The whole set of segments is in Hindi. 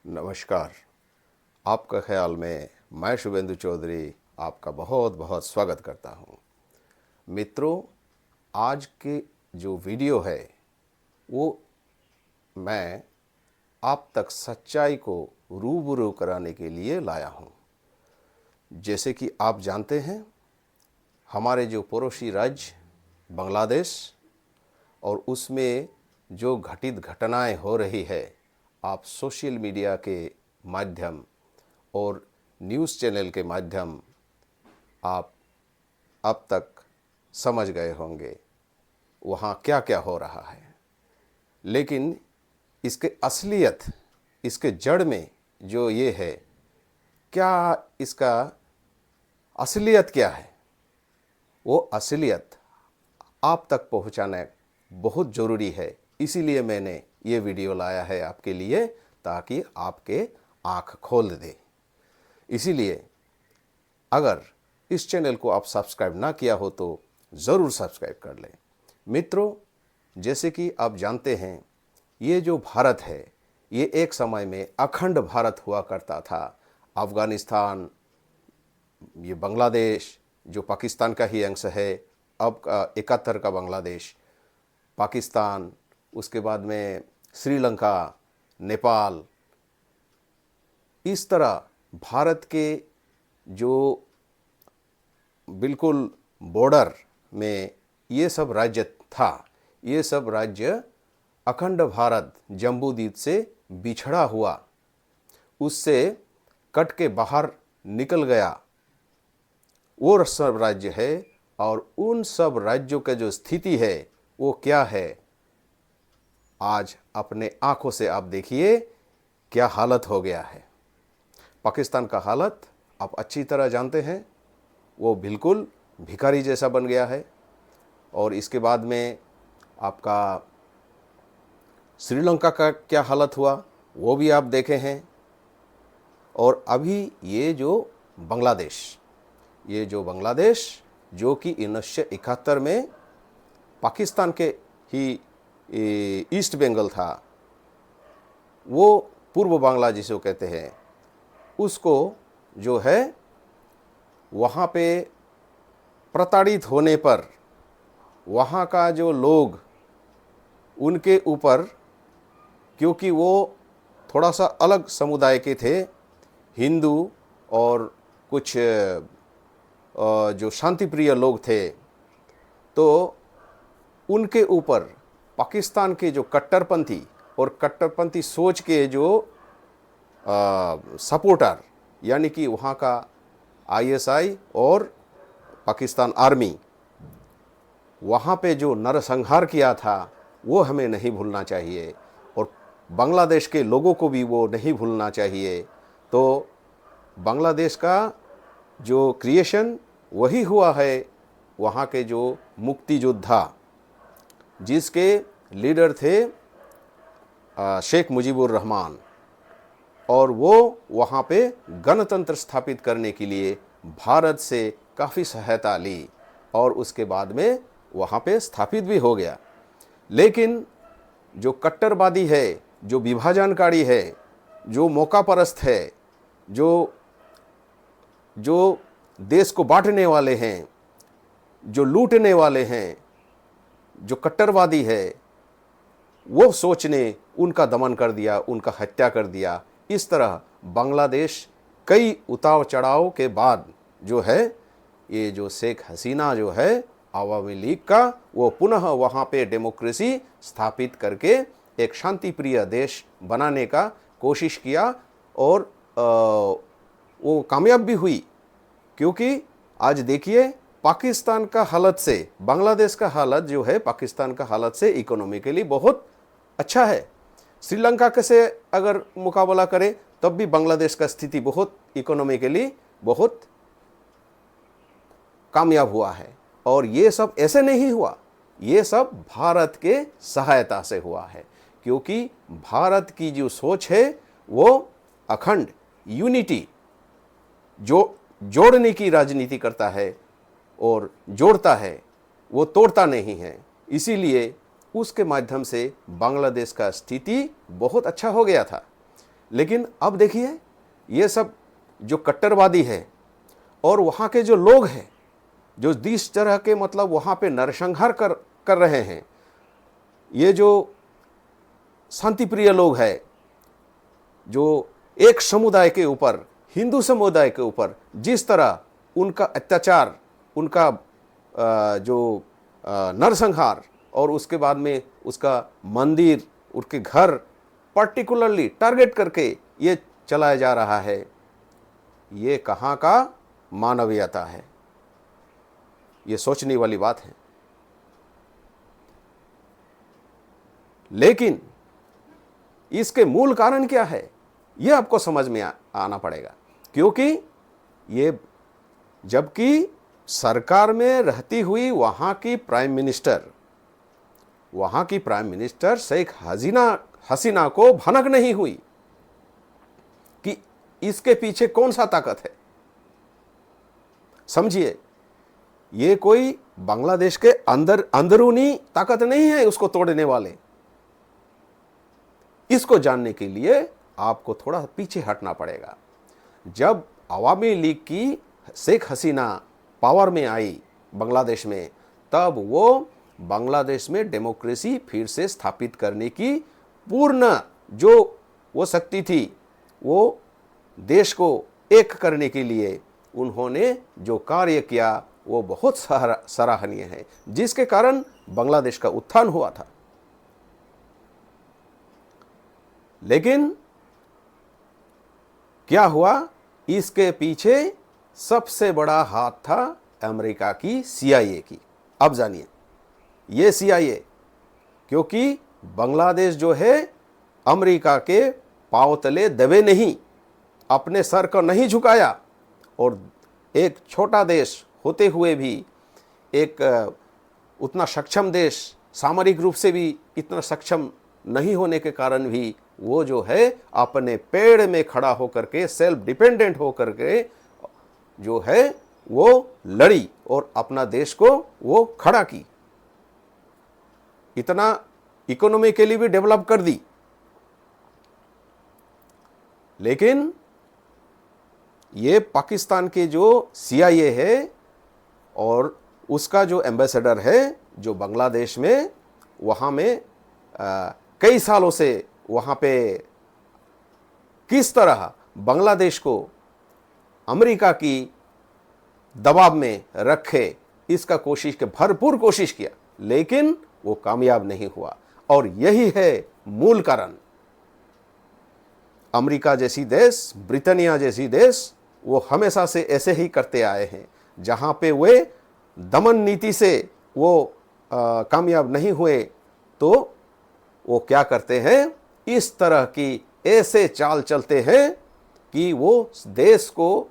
नमस्कार। आपका ख्याल में मैं शुभेंदु चौधरी आपका बहुत बहुत स्वागत करता हूँ। मित्रों, आज के जो वीडियो है वो मैं आप तक सच्चाई को रूबरू कराने के लिए लाया हूँ। जैसे कि आप जानते हैं, हमारे जो पड़ोसी राज्य बांग्लादेश और उसमें जो घटित घटनाएं हो रही है, आप सोशल मीडिया के माध्यम और न्यूज़ चैनल के माध्यम आप अब तक समझ गए होंगे वहाँ क्या क्या हो रहा है। लेकिन इसके असलियत, इसके जड़ में जो ये है, क्या इसका असलियत क्या है, वो असलियत आप तक पहुँचाना बहुत ज़रूरी है। इसीलिए मैंने ये वीडियो लाया है आपके लिए, ताकि आपके आँख खोल दे। इसीलिए अगर इस चैनल को आप सब्सक्राइब ना किया हो तो ज़रूर सब्सक्राइब कर लें। मित्रों, जैसे कि आप जानते हैं, ये जो भारत है ये एक समय में अखंड भारत हुआ करता था। अफ़गानिस्तान, ये बांग्लादेश जो पाकिस्तान का ही अंश है, अब 71 का बांग्लादेश, पाकिस्तान, उसके बाद में श्रीलंका, नेपाल, इस तरह भारत के जो बिल्कुल बॉर्डर में ये सब राज्य था। ये सब राज्य अखंड भारत जम्बूद्वीप से बिछड़ा हुआ, उससे कट के बाहर निकल गया, वो सब राज्य है। और उन सब राज्यों का जो स्थिति है वो क्या है, आज अपने आंखों से आप देखिए क्या हालत हो गया है। पाकिस्तान का हालत आप अच्छी तरह जानते हैं, वो बिल्कुल भिखारी जैसा बन गया है। और इसके बाद में आपका श्रीलंका का क्या हालत हुआ वो भी आप देखे हैं। और अभी ये जो बांग्लादेश जो कि 1971 में पाकिस्तान के ही ईस्ट बंगाल था, वो पूर्व बांग्ला जिसे कहते हैं, उसको जो है वहाँ पे प्रताड़ित होने पर वहाँ का जो लोग उनके ऊपर, क्योंकि वो थोड़ा सा अलग समुदाय के थे, हिंदू और कुछ जो शांतिप्रिय लोग थे, तो उनके ऊपर पाकिस्तान के जो कट्टरपंथी और कट्टरपंथी सोच के जो सपोर्टर, यानी कि वहाँ का आईएसआई और पाकिस्तान आर्मी, वहाँ पे जो नरसंहार किया था वो हमें नहीं भूलना चाहिए, और बांग्लादेश के लोगों को भी वो नहीं भूलना चाहिए। तो बांग्लादेश का जो क्रिएशन वही हुआ है वहाँ के जो मुक्ति योद्धा, जिसके लीडर थे शेख मुजीबुर रहमान, और वो वहाँ पे गणतंत्र स्थापित करने के लिए भारत से काफ़ी सहायता ली और उसके बाद में वहाँ पे स्थापित भी हो गया। लेकिन जो कट्टरवादी है, जो विभाजनकारी है, जो मौकापरस्त है, जो देश को बांटने वाले हैं, जो लूटने वाले हैं, जो कट्टरवादी है, वो सोच ने उनका दमन कर दिया, उनका हत्या कर दिया। इस तरह बांग्लादेश कई उतार चढ़ाव के बाद जो है, ये जो शेख हसीना जो है आवामी लीग का, वो पुनः वहाँ पे डेमोक्रेसी स्थापित करके एक शांतिप्रिय देश बनाने का कोशिश किया, और वो कामयाब भी हुई। क्योंकि आज देखिए पाकिस्तान का हालत से बांग्लादेश का हालत जो है, पाकिस्तान का हालत से इकोनॉमिकली बहुत अच्छा है। श्रीलंका के से अगर मुकाबला करें तब भी बांग्लादेश का स्थिति बहुत इकोनॉमिकली बहुत कामयाब हुआ है। और ये सब ऐसे नहीं हुआ, ये सब भारत के सहायता से हुआ है। क्योंकि भारत की जो सोच है वो अखंड यूनिटी, जो जोड़ने की राजनीति करता है और जोड़ता है, वो तोड़ता नहीं है। इसीलिए उसके माध्यम से बांग्लादेश का स्थिति बहुत अच्छा हो गया था। लेकिन अब देखिए, ये सब जो कट्टरवादी है और वहाँ के जो लोग हैं जो इस तरह के मतलब वहाँ पे नरसंहार कर रहे हैं, ये जो शांति प्रिय लोग हैं, जो एक समुदाय के ऊपर, हिंदू समुदाय के ऊपर जिस तरह उनका अत्याचार, उनका जो नरसंहार और उसके बाद में उसका मंदिर, उनके घर पर्टिकुलरली टारगेट करके ये चलाया जा रहा है, ये कहाँ का मानवीयता है? ये सोचने वाली बात है। लेकिन इसके मूल कारण क्या है, यह आपको समझ में आना पड़ेगा। क्योंकि ये, जबकि सरकार में रहती हुई वहाँ की प्राइम मिनिस्टर शेख हसीना को भनक नहीं हुई कि इसके पीछे कौन सा ताकत है। समझिए, ये कोई बांग्लादेश के अंदरूनी ताकत नहीं है उसको तोड़ने वाले। इसको जानने के लिए आपको थोड़ा पीछे हटना पड़ेगा। जब अवामी लीग की शेख हसीना पावर में आई बांग्लादेश में, तब वो बांग्लादेश में डेमोक्रेसी फिर से स्थापित करने की पूर्ण जो वो शक्ति थी, वो देश को एक करने के लिए उन्होंने जो कार्य किया वो बहुत सराहनीय है, जिसके कारण बांग्लादेश का उत्थान हुआ था। लेकिन क्या हुआ, इसके पीछे सबसे बड़ा हाथ था अमेरिका की CIA की। अब जानिए, ये CIA, क्योंकि बांग्लादेश जो है अमेरिका के पांव तले दबे नहीं, अपने सर को नहीं झुकाया, और एक छोटा देश होते हुए भी, एक उतना सक्षम देश, सामरिक रूप से भी इतना सक्षम नहीं होने के कारण भी वो जो है अपने पेड़ में खड़ा होकर के, सेल्फ डिपेंडेंट होकर के जो है वो लड़ी और अपना देश को वो खड़ा की, इतना इकोनॉमिकली भी डेवलप कर दी। लेकिन ये पाकिस्तान के जो CIA है और उसका जो एम्बेसडर है जो बांग्लादेश में, वहाँ में कई सालों से वहाँ पे किस तरह बांग्लादेश को अमेरिका की दबाव में रखे, इसका भरपूर कोशिश किया, लेकिन वो कामयाब नहीं हुआ। और यही है मूल कारण। अमेरिका जैसी देश, ब्रिटानिया जैसी देश, वो हमेशा से ऐसे ही करते आए हैं। जहाँ पे वे दमन नीति से वो कामयाब नहीं हुए, तो वो क्या करते हैं, इस तरह की ऐसे चाल चलते हैं कि वो देश को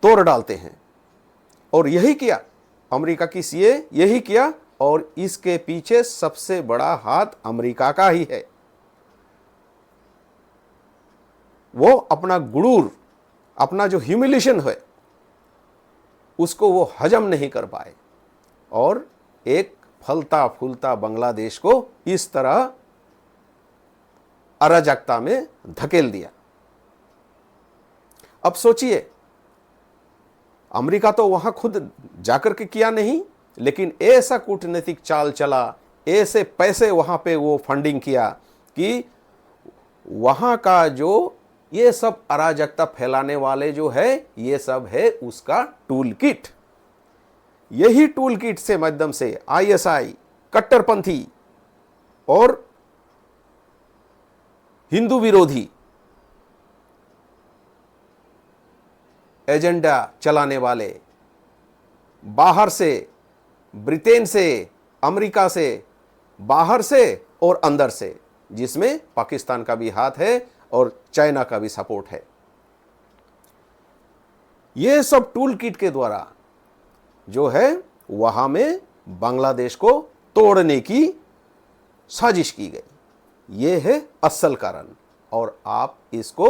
तोड़ डालते हैं। और यही किया अमेरिका की CIA, यही किया, और इसके पीछे सबसे बड़ा हाथ अमेरिका का ही है। वो अपना गुरूर, अपना जो ह्यूमिलेशन है, उसको वो हजम नहीं कर पाए और एक फलता फूलता बांग्लादेश को इस तरह अराजकता में धकेल दिया। अब सोचिए, अमेरिका तो वहां खुद जाकर के किया नहीं, लेकिन ऐसा कूटनीतिक चाल चला, ऐसे पैसे वहां पे वो फंडिंग किया कि वहां का जो ये सब अराजकता फैलाने वाले जो है, ये सब है उसका टूल किट। यही टूल किट से माध्यम से ISI, कट्टरपंथी और हिंदू विरोधी एजेंडा चलाने वाले बाहर से, ब्रिटेन से, अमेरिका से, बाहर से और अंदर से, जिसमें पाकिस्तान का भी हाथ है और चाइना का भी सपोर्ट है, ये सब टूल किट के द्वारा जो है वहां में बांग्लादेश को तोड़ने की साजिश की गई। ये है असल कारण। और आप इसको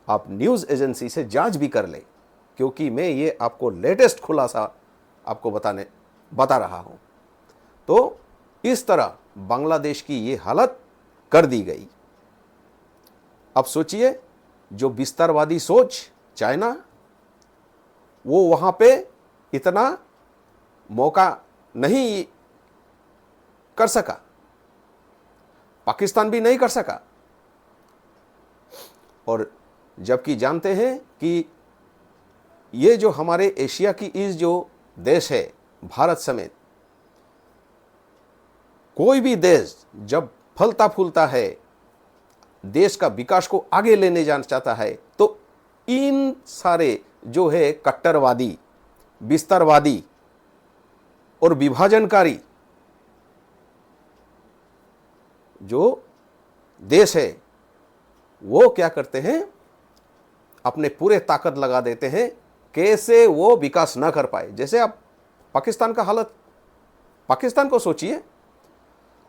आप न्यूज़ एजेंसी से जांच भी कर लें, क्योंकि मैं ये आपको लेटेस्ट खुलासा आपको बता रहा हूं। तो इस तरह बांग्लादेश की ये हालत कर दी गई। अब सोचिए, जो विस्तारवादी सोच चाइना, वो वहां पे इतना मौका नहीं कर सका, पाकिस्तान भी नहीं कर सका। और जबकि जानते हैं कि ये जो हमारे एशिया की इस जो देश है, भारत समेत, कोई भी देश जब फलता फूलता है, देश का विकास को आगे लेने जाना चाहता है, तो इन सारे जो है कट्टरवादी, विस्तारवादी और विभाजनकारी जो देश है, वो क्या करते हैं, अपने पूरे ताकत लगा देते हैं कैसे वो विकास ना कर पाए। जैसे आप पाकिस्तान का हालत, पाकिस्तान को सोचिए,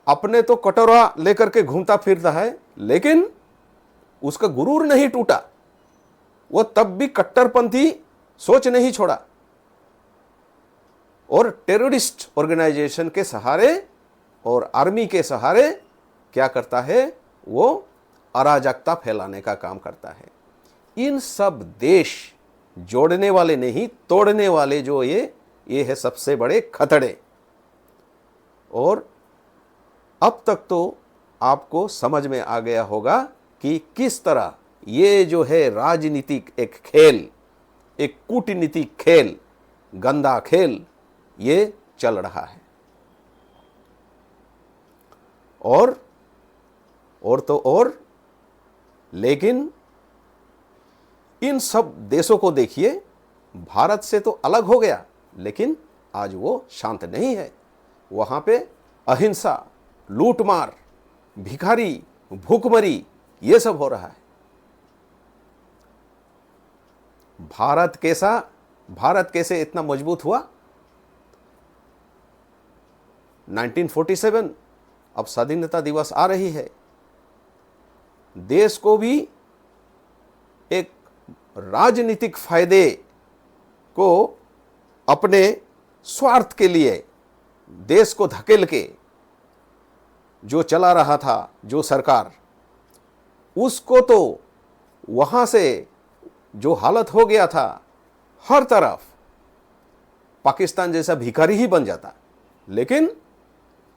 अपने तो कटोरा लेकर के घूमता फिरता है, लेकिन उसका गुरूर नहीं टूटा, वो तब भी कट्टरपंथी सोच नहीं छोड़ा और टेररिस्ट ऑर्गेनाइजेशन के सहारे और आर्मी के सहारे क्या करता है, वो अराजकता फैलाने का काम करता है। इन सब देश जोड़ने वाले नहीं, तोड़ने वाले जो ये है सबसे बड़े खतरे। और अब तक तो आपको समझ में आ गया होगा कि किस तरह ये जो है राजनीतिक एक खेल, एक कूटनीतिक खेल, गंदा खेल ये चल रहा है। और तो और, लेकिन इन सब देशों को देखिए, भारत से तो अलग हो गया, लेकिन आज वो शांत नहीं है। वहां पे अहिंसा, लूटमार, भिखारी, भूखमरी, ये सब हो रहा है। भारत कैसे इतना मजबूत हुआ? 1947, अब स्वाधीनता दिवस आ रही है। देश को भी एक राजनीतिक फायदे को अपने स्वार्थ के लिए देश को धकेल के जो चला रहा था जो सरकार, उसको तो वहां से जो हालत हो गया था, हर तरफ पाकिस्तान जैसा भिखारी ही बन जाता। लेकिन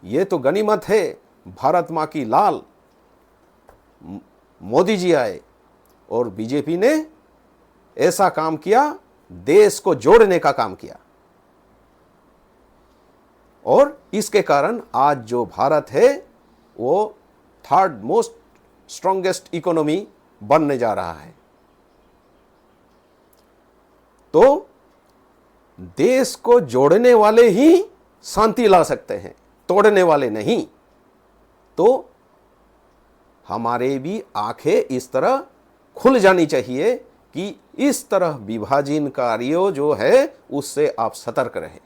ये तो गनीमत है, भारत मां की लाल मोदी जी आए और बीजेपी ने ऐसा काम किया, देश को जोड़ने का काम किया। और इसके कारण आज जो भारत है वो थर्ड मोस्ट स्ट्रॉन्गेस्ट इकोनॉमी बनने जा रहा है। तो देश को जोड़ने वाले ही शांति ला सकते हैं, तोड़ने वाले नहीं। तो हमारे भी आंखें इस तरह खुल जानी चाहिए कि इस तरह विभाजनकारियों जो है उससे आप सतर्क रहें,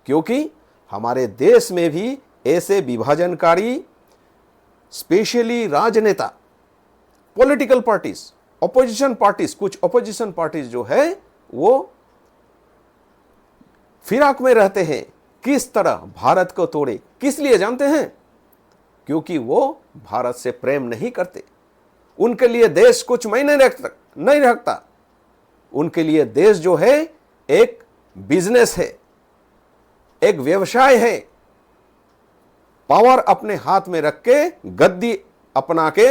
क्योंकि हमारे देश में भी ऐसे विभाजनकारी, स्पेशली राजनेता, पॉलिटिकल पार्टीज, ऑपोजिशन पार्टीज, कुछ ऑपोजिशन पार्टीज जो है वो फिराक में रहते हैं किस तरह भारत को तोड़े। किस लिए जानते हैं? क्योंकि वो भारत से प्रेम नहीं करते। उनके लिए देश कुछ मायने नहीं रखता। उनके लिए देश जो है एक बिजनेस है, एक व्यवसाय है। पावर अपने हाथ में रख के, गद्दी अपना के,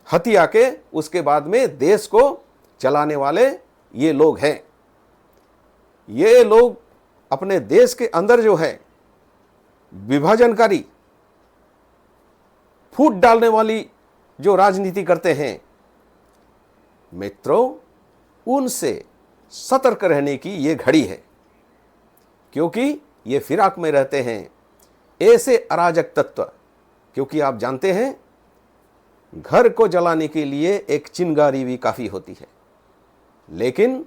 हथिया के, उसके बाद में देश को चलाने वाले ये लोग हैं। ये लोग अपने देश के अंदर जो है विभाजनकारी, फूट डालने वाली जो राजनीति करते हैं, मित्रों, उनसे सतर्क रहने की ये घड़ी है, क्योंकि ये फिराक में रहते हैं ऐसे अराजक तत्व। क्योंकि आप जानते हैं घर को जलाने के लिए एक चिंगारी भी काफी होती है, लेकिन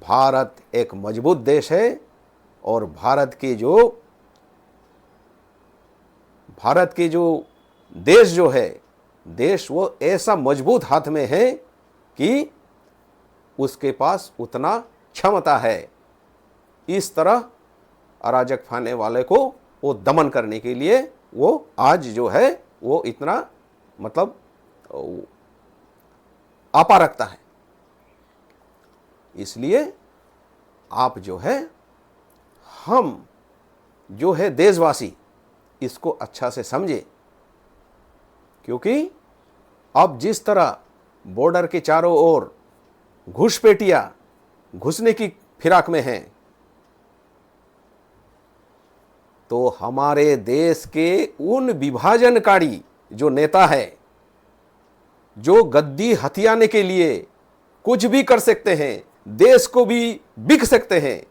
भारत एक मजबूत देश है और भारत के जो देश जो है, देश वो ऐसा मजबूत हाथ में है कि उसके पास उतना क्षमता है इस तरह अराजक फाने वाले को वो दमन करने के लिए। वो आज जो है वो इतना मतलब आपा रखता है। इसलिए आप जो है, हम जो है देशवासी, इसको अच्छा से समझे, क्योंकि अब जिस तरह बॉर्डर के चारों ओर घुसपैठियां घुसने की फिराक में हैं, तो हमारे देश के उन विभाजनकारी जो नेता है, जो गद्दी हथियाने के लिए कुछ भी कर सकते हैं, देश को भी बिक सकते हैं,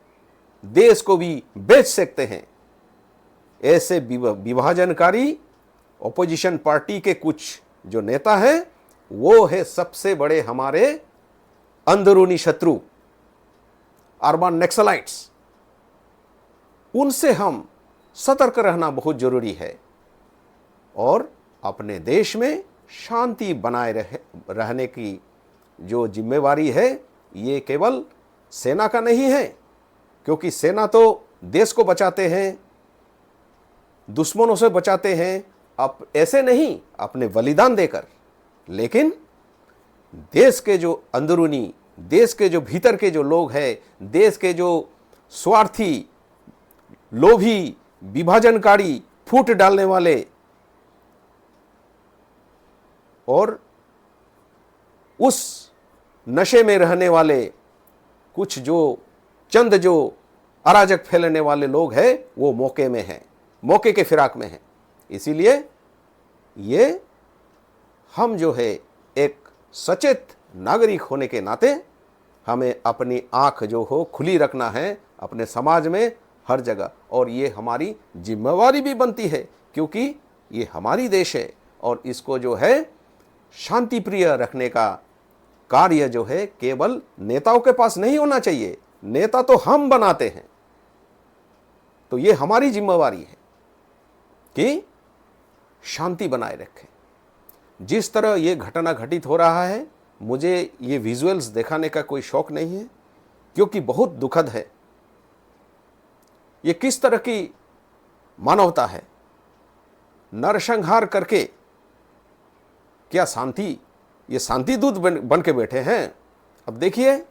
देश को भी बेच सकते हैं, ऐसे विभाजनकारी ऑपोजिशन पार्टी के कुछ जो नेता हैं, वो है सबसे बड़े हमारे अंदरूनी शत्रु, अर्बन नक्सलाइट्स। उनसे हम सतर्क रहना बहुत जरूरी है और अपने देश में शांति बनाए रहने की जो जिम्मेवारी है, ये केवल सेना का नहीं है, क्योंकि सेना तो देश को बचाते हैं, दुश्मनों से बचाते हैं, ऐसे नहीं अपने बलिदान देकर, लेकिन देश के जो अंदरूनी, देश के जो भीतर के जो लोग हैं, देश के जो स्वार्थी, लोभी, विभाजनकारी, फूट डालने वाले और उस नशे में रहने वाले कुछ जो चंद जो अराजक फैलाने वाले लोग हैं, वो मौके में हैं, मौके के फिराक में हैं। इसीलिए ये हम जो है एक सचेत नागरिक होने के नाते हमें अपनी आंख जो हो खुली रखना है अपने समाज में हर जगह, और ये हमारी जिम्मेवारी भी बनती है, क्योंकि ये हमारी देश है और इसको जो है शांति प्रिय रखने का कार्य जो है केवल नेताओं के पास नहीं होना चाहिए। नेता तो हम बनाते हैं, तो ये हमारी जिम्मेवारी है कि शांति बनाए रखें। जिस तरह ये घटना घटित हो रहा है, मुझे ये विजुअल्स दिखाने का कोई शौक नहीं है, क्योंकि बहुत दुखद है। ये किस तरह की मानवता है, नरसंहार करके क्या शांति, ये शांति दूत बन के बैठे हैं। अब देखिए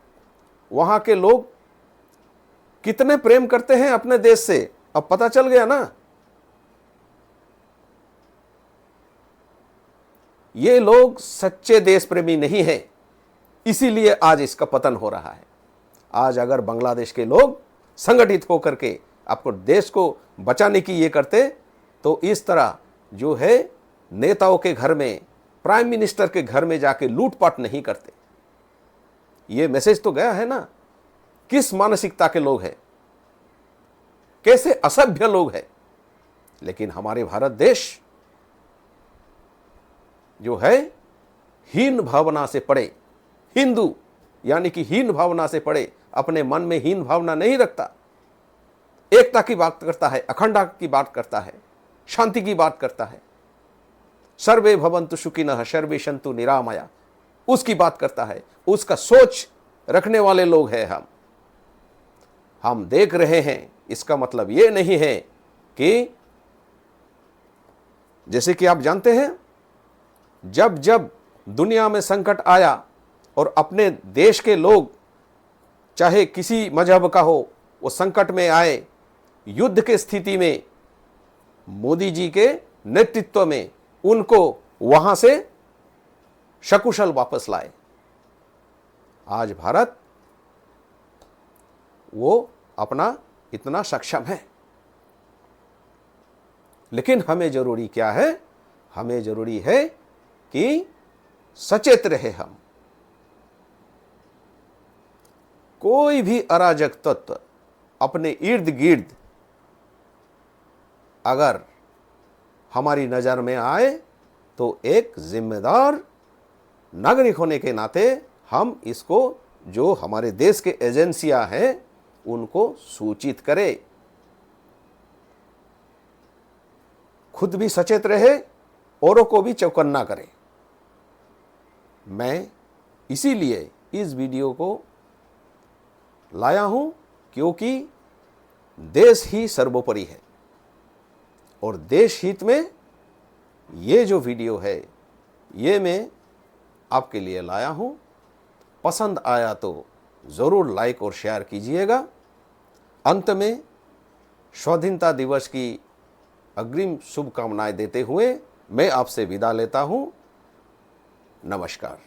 वहां के लोग कितने प्रेम करते हैं अपने देश से, अब पता चल गया ना। ये लोग सच्चे देश प्रेमी नहीं है, इसीलिए आज इसका पतन हो रहा है। आज अगर बांग्लादेश के लोग संगठित होकर के आपको देश को बचाने की ये करते, तो इस तरह जो है नेताओं के घर में, प्राइम मिनिस्टर के घर में जाके लूटपाट नहीं करते। ये मैसेज तो गया है ना, किस मानसिकता के लोग हैं, कैसे असभ्य लोग हैं। लेकिन हमारे भारत देश जो है हीन भावना से पड़े, हिंदू यानी कि हीन भावना से पड़े, अपने मन में हीन भावना नहीं रखता, एकता की बात करता है, अखंडता की बात करता है, शांति की बात करता है, सर्वे भवन्तु सुखिनः सर्वे सन्तु निरामया, उसकी बात करता है। उसका सोच रखने वाले लोग हैं हम देख रहे हैं। इसका मतलब ये नहीं है कि, जैसे कि आप जानते हैं, जब जब दुनिया में संकट आया और अपने देश के लोग चाहे किसी मजहब का हो, वो संकट में आए, युद्ध के स्थिति में मोदी जी के नेतृत्व में उनको वहां से सकुशल वापस लाए। आज भारत वो अपना इतना सक्षम है, लेकिन हमें जरूरी क्या है? हमें जरूरी है कि सचेत रहे हम। कोई भी अराजक तत्व अपने इर्द गिर्द अगर हमारी नजर में आए, तो एक जिम्मेदार नागरिक होने के नाते हम इसको, जो हमारे देश के एजेंसियां हैं, उनको सूचित करें, खुद भी सचेत रहे, औरों को भी चौकन्ना करें। मैं इसीलिए इस वीडियो को लाया हूं, क्योंकि देश ही सर्वोपरि है और देश हित में ये जो वीडियो है, ये मैं आपके लिए लाया हूं। पसंद आया तो ज़रूर लाइक और शेयर कीजिएगा। अंत में स्वाधीनता दिवस की अग्रिम शुभकामनाएं देते हुए मैं आपसे विदा लेता हूं। नमस्कार।